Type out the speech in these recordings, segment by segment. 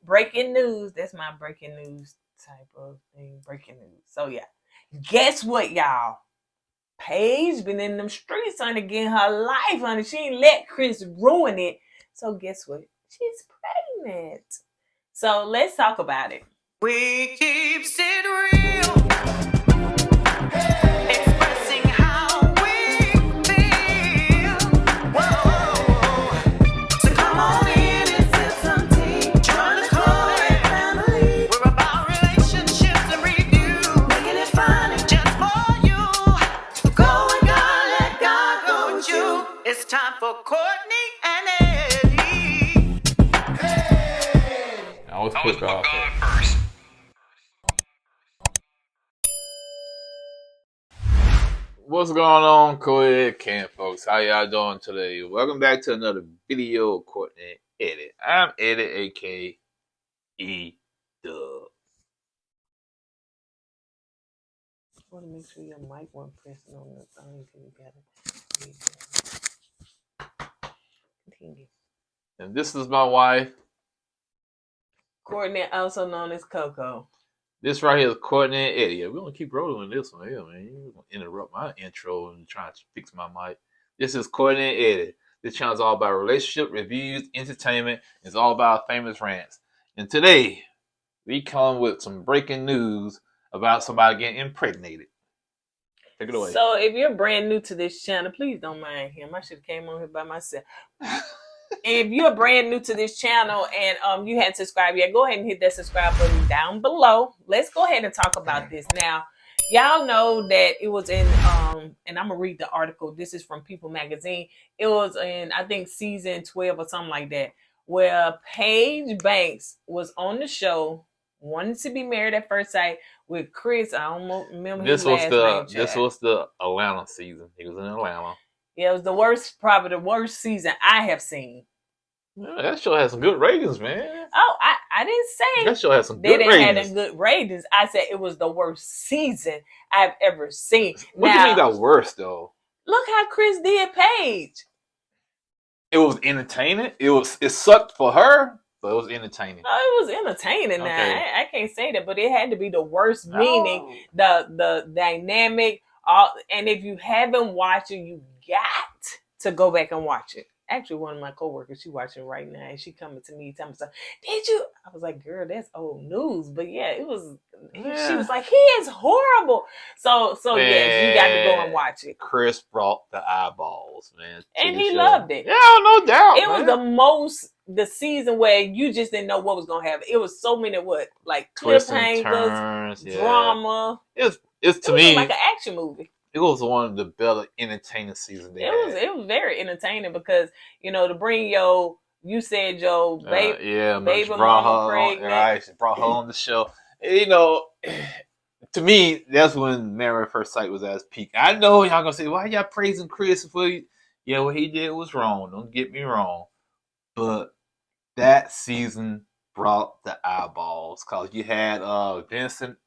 breaking news. That's my breaking news type of thing. Breaking news. So yeah, guess what, y'all? Paige been in them streets, honey, getting her life, honey. She ain't let Chris ruin it. So guess what? She's pregnant. So let's talk about it. We keep it real. Expressing how we feel. Whoa. So come on in and sip some tea. Join the KoEd family. We're about relationships and review. Making it fun and just for you. Go with God, let God go with you. It's time for Courtney and Eddie. I always put God first. What's going on, KoEd camp folks? How y'all doing today? Welcome back to another video of Courtney Edit. I'm Edit, aka E-Dub. I want to make sure your mic wasn't pressing on the thing so you gotta continue. And this is my wife. Courtney, also known as Coco. This right here is Courtney and Eddie. We're going to keep rolling this one here, man. You're going to interrupt my intro and try to fix my mic. This is Courtney and Eddie. This channel is all about relationship, reviews, entertainment. It's all about famous rants. And today, we come with some breaking news about somebody getting impregnated. Take it away. So if you're brand new to this channel, please don't mind him. I should have came on here by myself. If you're brand new to this channel and you hadn't subscribed yet, go ahead and hit that subscribe button down below. Let's go ahead and talk about this. Now, y'all know that it was in, and I'm going to read the article. This is from People Magazine. It was in, I think, season 12 or something like that, where Paige Banks was on the show, wanted to be married at first sight with Chris. I don't remember his last name. This was the Atlanta season. He was in Atlanta. Yeah, it was the worst, probably the worst season I have seen. Yeah, that show has some good ratings, man. Oh, I didn't say that show has some good ratings. They had good ratings. I said it was the worst season I've ever seen. What do you mean by worst, though? Look how Chris did Paige. It was entertaining. It sucked for her, but it was entertaining. Oh, it was entertaining. Now I can't say that, but it had to be the worst. Meaning the dynamic. And if you haven't watched it, you got to go back and watch it. Actually, one of my coworkers, she watching right now, and she coming to me, telling me, "Did you?" I was like, "Girl, that's old news." But yeah, it was. Yeah. She was like, "He is horrible." So man, yes, you got to go and watch it. Chris brought the eyeballs, man, and he loved it. Yeah, no doubt. It was the season where you just didn't know what was gonna happen. It was so many cliffhangers, drama. It's to me like an action movie. It was one of the better entertaining seasons they had. It was very entertaining because, to bring you said your baby mama pregnant. Right, she brought her on the show. To me, that's when Married at First Sight was at its peak. I know y'all gonna say, why y'all praising Chris for what he did was wrong. Don't get me wrong. But that season brought the eyeballs because you had Vincent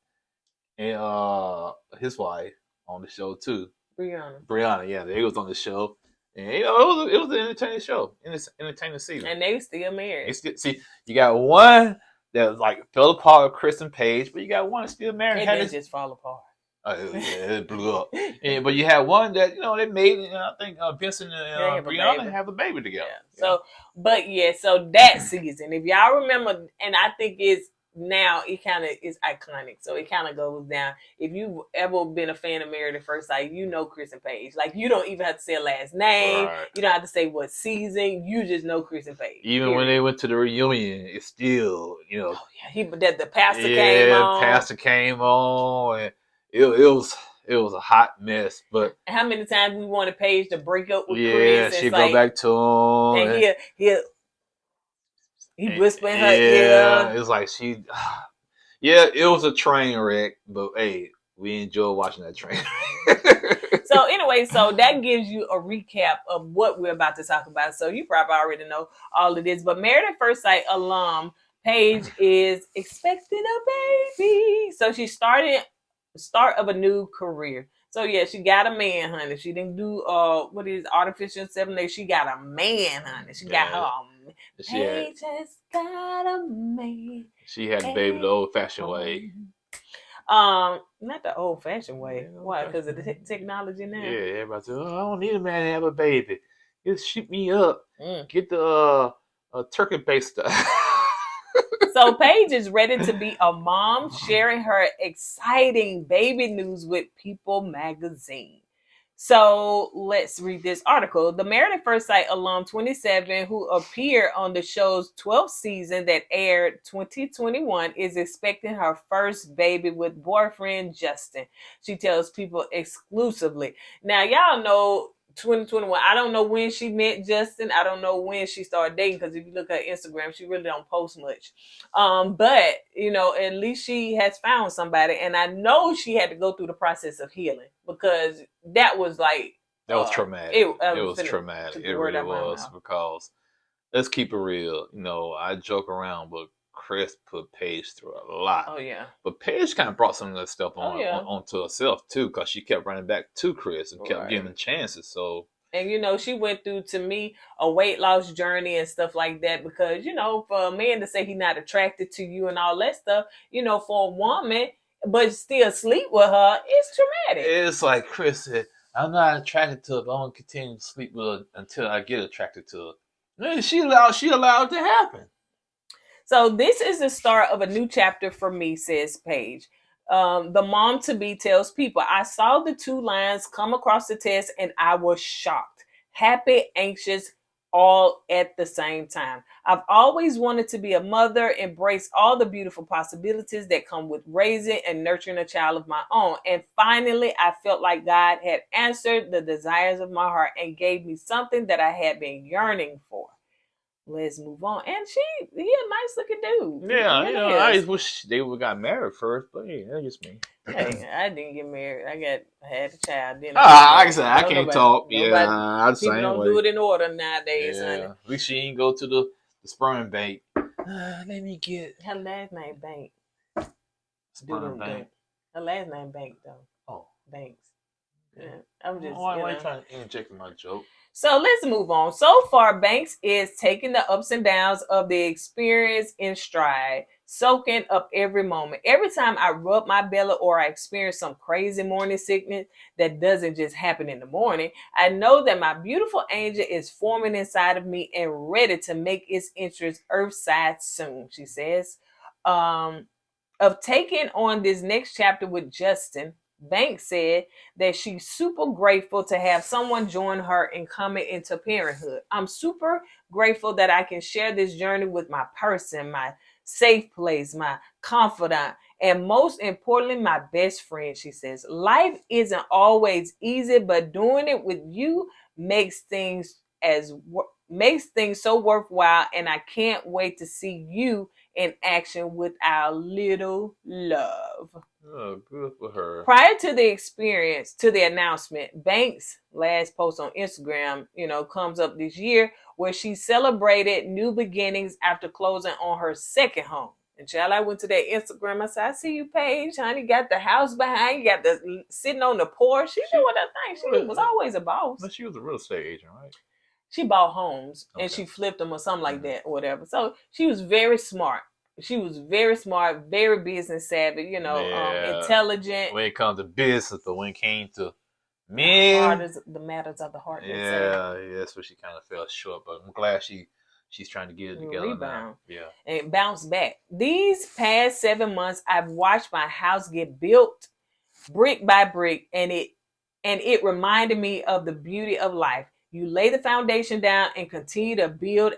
and his wife on the show too. Brianna, yeah, they was on the show, and it was an entertaining show, entertaining season, and they still married. See, you got one that fell apart with Chris and Paige, but you got one still married. It didn't just fall apart. It blew up. But you had one that they made. I think Vincent and Brianna have a baby together. Yeah. So that season, if y'all remember, and I think now it kind of is iconic, so it kind of goes down. If you've ever been a fan of Married at First Sight, Chris and Paige. You don't even have to say a last name. Right. You don't have to say what season. You just know Chris and Paige. Even when they went to the reunion, it's still the pastor came on. Pastor came on, and it was a hot mess. But how many times we wanted Paige to break up with Chris? Yeah, she'd go back to him, and he whispered in her ear. It was like it was a train wreck, but hey, we enjoy watching that train wreck. So anyway, that gives you a recap of what we're about to talk about. So you probably already know all of this, but Married at First Sight alum Paige is expecting a baby. So she start of a new career. So yeah, she got a man, honey. She didn't do what is artificial insemination. She got a man, honey. She got her. Paige has got a man. She had the baby the old-fashioned way. Not the old-fashioned way. Why? Because of the technology now. Yeah, everybody said, "Oh, I don't need a man to have a baby. Just shoot me up. Get the turkey baster." So Paige is ready to be a mom, sharing her exciting baby news with People magazine. So let's read this article. The Married at First Sight alum 27, who appeared on the show's 12th season that aired 2021, is expecting her first baby with boyfriend Justin. She tells People exclusively. Now, y'all know 2021. I don't know when she met Justin. I don't know when she started dating, because if you look at Instagram, she really don't post much. But you know, at least she has found somebody, and I know she had to go through the process of healing, because that was like traumatic. It was traumatic. It really was, because let's keep it real. You know, I joke around, but Chris put Paige through a lot. Oh yeah. But Paige kind of brought some of that stuff onto herself too, because she kept running back to Chris and kept giving chances. So. And you know, she went through, to me, a weight loss journey and stuff like that, because you know, for a man to say he's not attracted to you and all that stuff, you know, for a woman, but still sleep with her, it's traumatic. It's like Chris said, I'm not attracted to her, but I'm gonna continue to sleep with her until I get attracted to her. And she allowed it to happen. So this is the start of a new chapter for me, says Paige. The mom-to-be tells People, I saw the two lines come across the test and I was shocked. Happy, anxious, all at the same time. I've always wanted to be a mother, embrace all the beautiful possibilities that come with raising and nurturing a child of my own. And finally, I felt like God had answered the desires of my heart and gave me something that I had been yearning for. Let's move on. And he a nice looking dude. Yeah, you know, I just wish they would got married first, but yeah, that's just me. Hey, I didn't get married. I had a child. Like I said, I can't talk. Yeah, I'm people don't do it in order nowadays, honey. At least she ain't go to the sperm bank. Let me get her last name Bank. Sperm bank. Her last name Bank though. Oh, Banks. Yeah, I'm just. Why are you trying to interject in my joke? So let's move on. So far, Banks is taking the ups and downs of the experience in stride, soaking up every moment. Every time I rub my belly or I experience some crazy morning sickness that doesn't just happen in the morning, I know that my beautiful angel is forming inside of me and ready to make its entrance earthside soon, she says. Of taking on this next chapter with Justin, Banks said that she's super grateful to have someone join her in coming into parenthood. I'm super grateful that I can share this journey with my person, my safe place, my confidant, and most importantly, my best friend, she says. Life isn't always easy, but doing it with you makes things so worthwhile, and I can't wait to see you in action with our little love. Oh, good for her. Prior to the announcement, Banks' last post on Instagram, comes up this year, where she celebrated new beginnings after closing on her second home. And child, I went to that Instagram. I said, I see you, Paige, honey. Got the house behind you, got the sitting on the porch. She knew what that thing. She was always a boss. But she was a real estate agent, right? She bought homes and she flipped them or something like that or whatever. So she was very smart. She was very smart, very business savvy, intelligent. When it comes to business, but when it came to men, the matters of the heart. Yeah, that's where she kind of fell short. But I'm glad she's trying to get it together rebound. Now. Yeah, and bounce back. These past 7 months, I've watched my house get built brick by brick, and it reminded me of the beauty of life. You lay the foundation down and continue to build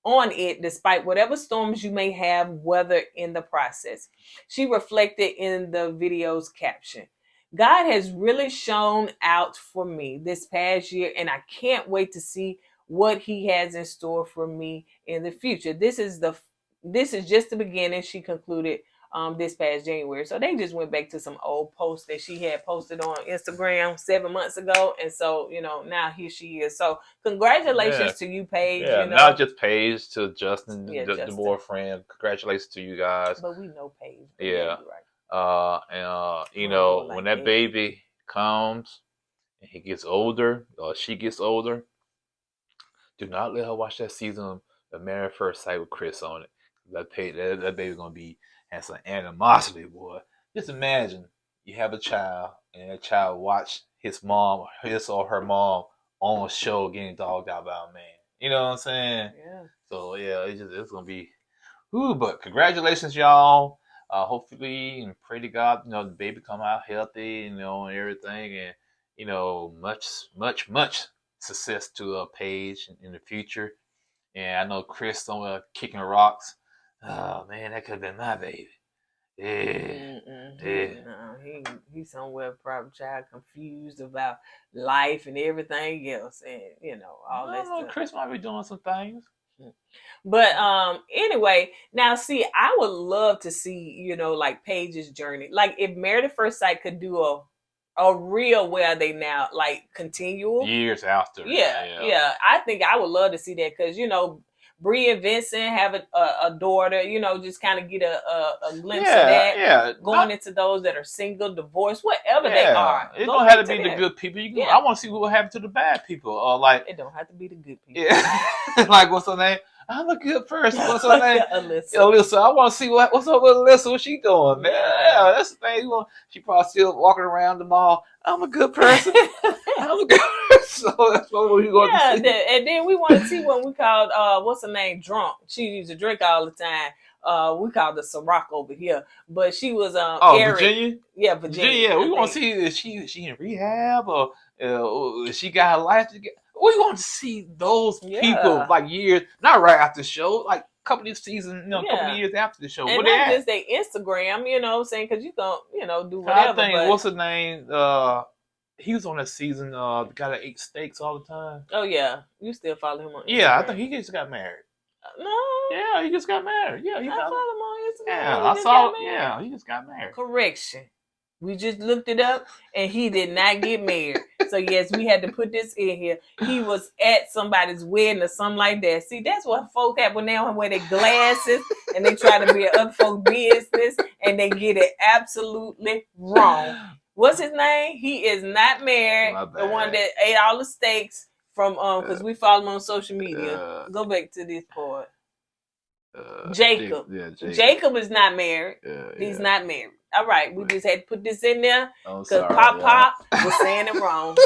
on it despite whatever storms you may have weathered in the process. She reflected in the video's caption. God has really shown out for me this past year, and I can't wait to see what he has in store for me in the future. This is just the beginning, she concluded this past January. So they just went back to some old posts that she had posted on Instagram 7 months ago. And so, now here she is. So congratulations to you, Paige. Yeah, not just Paige, to Justin, the boyfriend. Congratulations to you guys. But we know Paige. Yeah. Right. When that baby comes and he gets older or she gets older, do not let her watch that season of Married at First Sight with Chris on it. That baby's gonna be has some animosity, boy. Just imagine you have a child and that child watch his or her mom on a show getting dogged out by a man. You know what I'm saying? Yeah. So yeah, it's gonna be. Ooh, but congratulations, y'all. Hopefully, and pray to God, the baby come out healthy, and everything, and much success to Paige in the future. And I know Chris somewhere kicking rocks. Oh man, that could have been my baby. Yeah, yeah. No, he's somewhere probably child confused about life and everything else, and all that stuff. Chris might be doing some things. But anyway, now see, I would love to see, like Paige's journey. Like if Married at First Sight could do a real where are they now, like continual. Years after. Yeah. I think I would love to see that because, Bree and Vincent have a daughter, just kind of get a glimpse of that. Yeah. Going into those that are single, divorced, whatever they are. It don't have to be the good people. I want to see what happened to the bad people. It don't have to be the good people. Yeah. Like what's her name? I'm a good person. What's her name? Alyssa. I want to see what's up with Alyssa. What she doing, man? Yeah, that's the thing. She probably still walking around the mall. I'm a good person. I'm a good person. So that's what we're going to see. And then we want to see what we called, what's her name? Drunk. She used to drink all the time. We called her Ciroc over here. But she was Eric. Virginia? Yeah, Virginia. Yeah, we want to see if she in rehab or if she got her life together. We want to see those people like years, not right after the show, like a couple of seasons, couple of years after the show. And not just their Instagram, what I'm saying, because you don't do whatever. I think, what's his name? He was on that season, the guy that ate steaks all the time. Oh, yeah. You still follow him on Instagram? Yeah, I think he just got married. No. Yeah, he just got married. Yeah, I follow him on Instagram. Yeah, I saw. Yeah, he just got married. Correction. We just looked it up, and he did not get married. So, yes, we had to put this in here. He was at somebody's wedding or something like that. See, that's what folk have when they don't wear their glasses, and they try to be in other folks' business, and they get it absolutely wrong. What's his name? He is not married. The one that ate all the steaks from, because we follow him on social media. Go back to this part. Jacob. Jacob is not married. He's not married. All right, we just had to put this in there because Pop was saying it wrong.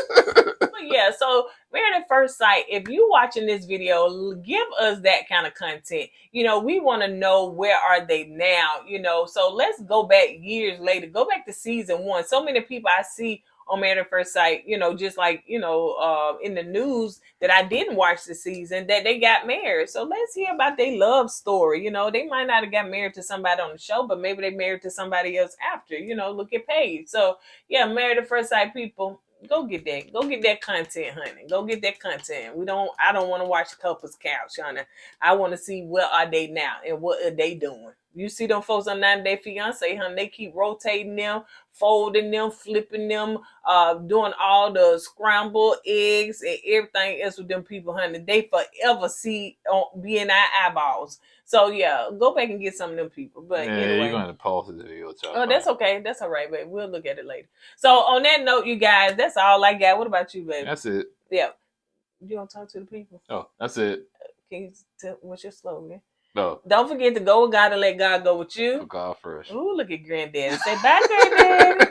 But yeah, so Married at First Sight, if you're watching this video, give us that kind of content. We want to know where are they now, so let's go back years later. Go back to season 1. So many people I see on Married at First Sight, just like, in the news that I didn't watch the season that they got married. So let's hear about their love story. They might not have got married to somebody on the show, but maybe they married to somebody else after, look at Paige. So yeah, Married at First Sight people, go get that. Go get that content, honey. Go get that content. I don't want to watch couples couch, honey. I want to see where are they now and what are they doing. You see them folks on 90 Day Fiance, honey, they keep rotating them, folding them, flipping them, doing all the scrambled eggs and everything else with them people, honey. They forever be in our eyeballs. So yeah, go back and get some of them people. But anyway, you're going to pause the video. Oh, that's okay. That's all right, baby. We'll look at it later. So on that note, you guys, that's all I got. What about you, baby? That's it. Yeah. You want to talk to the people? Oh, that's it. Can you tell what's your slogan? No. Don't forget to go with God and let God go with you. God first. Ooh, look at Granddaddy. Say bye, Granddaddy.